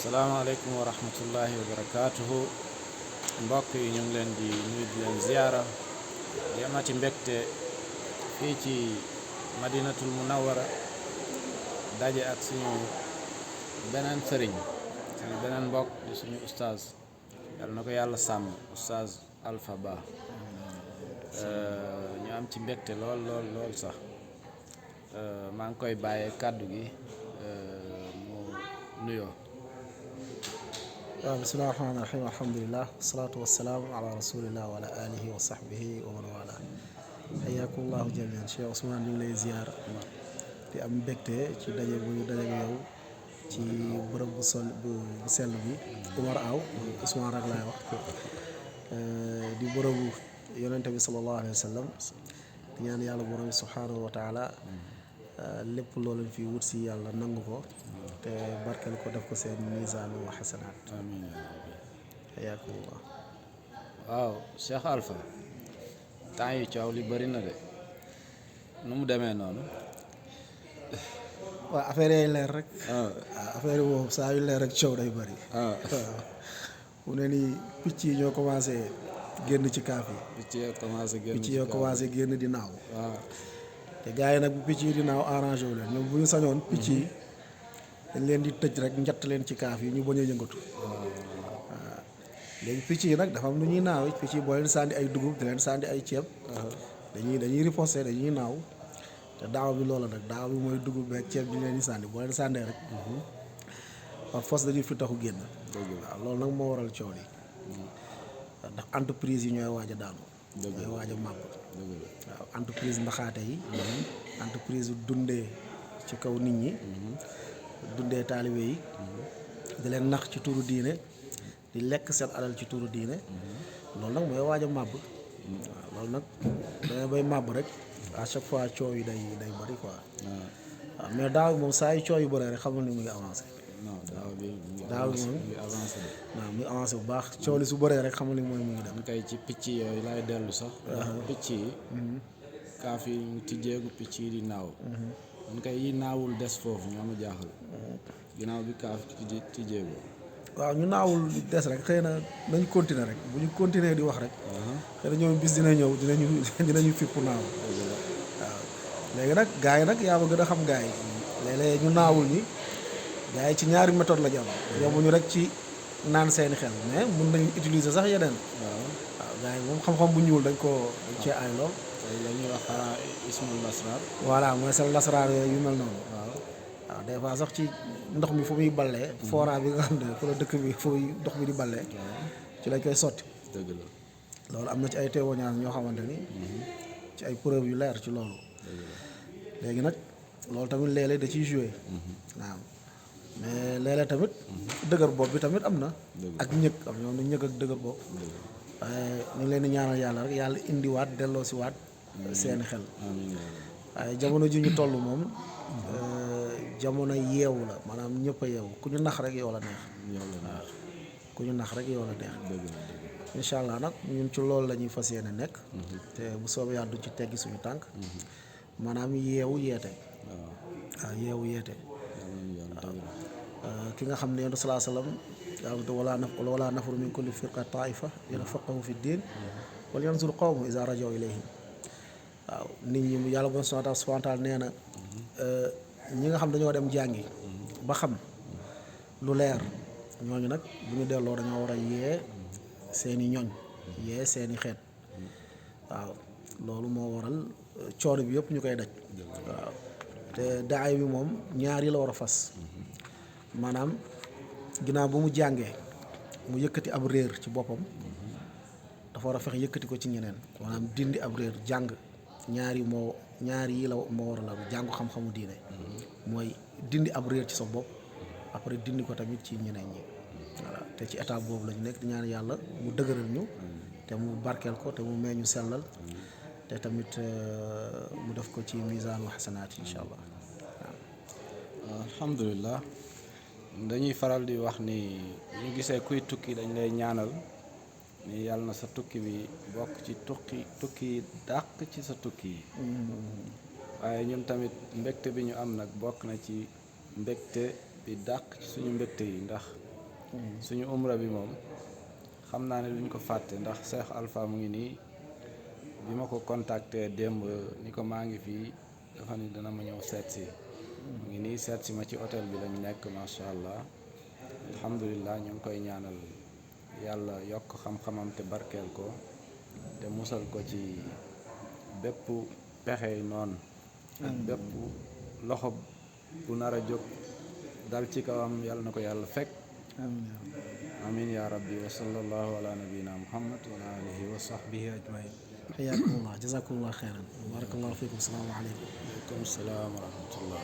salaamaaleykum wa rahmatullahi wa barakaatuhu mbokk yi ñu ngi leen di nuyu di leen ziyaara di amati mbégte fii ci madinatul munawwara daje ak suñu beneen sëriñ suñu beneen mbokk di suñu ustaaz yàlla na ko yàlla sàmm ustaaz Alpha Ba ñu am ci mbégte lool sax maa ngi koy bàyyee kàddu gi mu nuyoo. waaw bismillahi rahmaani rahiim alhamdulilah wasalaatu wasalaamu ala rasulillah wa ala alihi wa sahbihi wa man wala xayaakumullahu jamian Cheikh Ousmane ñu ngi lay ziar di am mbégte ci daje bu ñu daje yow ci bërëb bu sell bi Umar Aw Ousmane rek laay wax di bërëbu yonente bi sallallahu alayhi wa sallam di ñaan yàlla borom bi subhanahu wa taala lépp loolu fi wut si yàlla nangu ko te barkeel ko def ko seen misaanu wa xasanaat amiin yaa rabbi xayaakumullah. waaw Cheikh Alpha temps yi coow li bëri na de nu mu demee noonu. waaw affaire yi leer rek. waaw affaire yi moom saa yu leer rek coow day bëri. waaw mu ne nii picc yi ñoo commencé génn ci kaaf yi. picc yoo commencé génn di naaw. waaw te gars yi nag bu picc yi di naaw arrangé wu leen ñoom bu ñu sañoon picc yi dañ leen di tëj rek njatt leen ci kaaf yi ñu bañ a yëngatu. waaw léegi picc yi nag dafa am lu ñuy naaw picc yi boo leen sànni ay dugub di leen sànni ay ceeb. dañuy riposté dañuy naaw te daaw bi loola nag daaw bi mooy dugub beeg ceeb bi leen di sànni boo leen sànnee rek. par force dañuy fi taxu génn. waaw loolu nag moo waral coow li ndax entreprise yi ñooy waaj a daanu. ñooy waaj a màbb. waaw entreprise ndaxaate yi. entreprise dundee ci kaw nit ñi. dundee taalibe yi. di leen nax ci turu diine. di lekk seen alal ci turu diine. loolu nag mooy waaj a màbb. waaw loolu nag dangay bay màbb rek à chaque fois coow yi day bëri quoi. waaw mais daaw moom saa yu coow yu bëri rek xamal ni mu ngi avancé. non daaw bi moom mu ngi avancé de. waaw muy avancé bu baax coow li su bëree rek xamal ni mooy mu ngi dem. kay ci picc yooyu laay dellu sax. ndax picc yi. kaaf yi ñu tijjeegu picc yi di naaw. man kay yi naawul des foofu ñoo ma jaaxal. ginnaaw bi kaaf tijjeegu. waaw ñu naawul des rek xëy na nañu continuer rek bu ñu continuer di wax rek. xëy na ñoom bis dina ñëw dinañu fippu naaw. waaw léegi nag gars yi nag yaa ma gën a xam gars yi. léeg-léeg ñu naawul ñi gars yi ci ñaari méthode la ñu am. yemuñu rek ci naan seeni xel mais mun nañu utiliser sax yeneen. waaw gars yi moom xam-xam bu ñuul dañ cee aay lool. la ñuy wax xanaa ismul lasraar. voilà mooy seen lasraar yu mel noonu. waaw des fois sax ci ndox mi fu muy ballee. fora bi nga xam ne fu la dëkk bi fu ndox mi di ballee. ci lañ koy sotti. dëgg la loolu am na ci ay témoignages ñoo xamante ni. ci ay preuves yu leer ci loolu. léegi nag loolu tamit léeg-léeg da ciy joué. waaw mais léeg-léeg tamit. dëgër bopp bi tamit am na. ak ñëg am ñoom ne ñëg ak dëgër bopp. waaye ñu ngi leen di ñaanal yàlla rek yàlla indiwaat delloo si waat seeni xel. waaye jamono ji ñu toll moom. jamono yeewu la maanaam ñëpp a yeewu ku ñu nax rek yow la neex. waaw ku ñu nax rek yow la neex. incha allah nag ñun ci loolu la ñuy fas yéene nekk. te bu soobee yàlla du ci teggi suñu tànk. maanaam yeewu yeete. waaw yeewu yeete. ki nga xam ne yonent salaa salaam wala nafru min kulli firqa taifa yatafaqahu fi diin wala yanzur qawmu iza rajaw ilayhim. waaw nit ñi yàlla bon subhanahu wa taala nee na ñi nga xam dañoo dem jàngi ba xam lu leer ñooñu nag bu ñu delloo dañoo war a yee seeni ñoñ yee seeni xeet. waaw loolu moo waral coono bi yëpp ñu koy daj. waaw te daay bi moom ñaar yi la war a fas. maanaam ginnaaw ba mu jàngee mu yëkkati ab réer ci boppam dafa war a fexe yëkkati ko ci ñeneen maanaam dindi ab réer jàng ñaar yi la moo war a la jàngu xam-xamu diine mooy dindi ab réer ci sa bopp après dindi ko tamit ci ñeneen ñi. voilà te ci étape boobu la ñu nekk di ñaan yàlla mu dëgëral ñu te mu barkeel ko te mu mee ñu sellal te tamit mu def ko ci misaan wa xasanaat incha allah. waaw alhamdulilah dañuy faral di wax ni ñu gisee kuy tukki dañ lay ñaanal ni yàlla na sa tukki bi bokk ci tukki yi dàq ci sa tukki yi. waaye ñun tamit mbégte bi ñu am nag bokk na ci mbégte bi dàq ci suñu mbégte yi ndax suñu umra bi moom xam naa ne duñ ko fàtte ndax Cheikh Alpha mu ngi nii bi ma ko contacté démb ni ko maa ngi fii dafa ni dana ma ñëw seet si mu ngi nii seet si ma ci hôtel bi lañ nekk macha allah alhamdulilah ñu ngi koy ñaanal yàlla yokk xam-xamam te barkeel ko te musal ko ci bépp pexey noonu ak bépp loxo bu nar a jóg dal ci kawam yàlla na ko yàlla fekk amin ya rabbi wa sallallahu ala nabiyina muhammad wa ala alihi wa sahbihi ajmain xayaakumullah jazakumullah xeyran barakallahu fikum salaamu aleykum aleykum salaam wa rahmatullah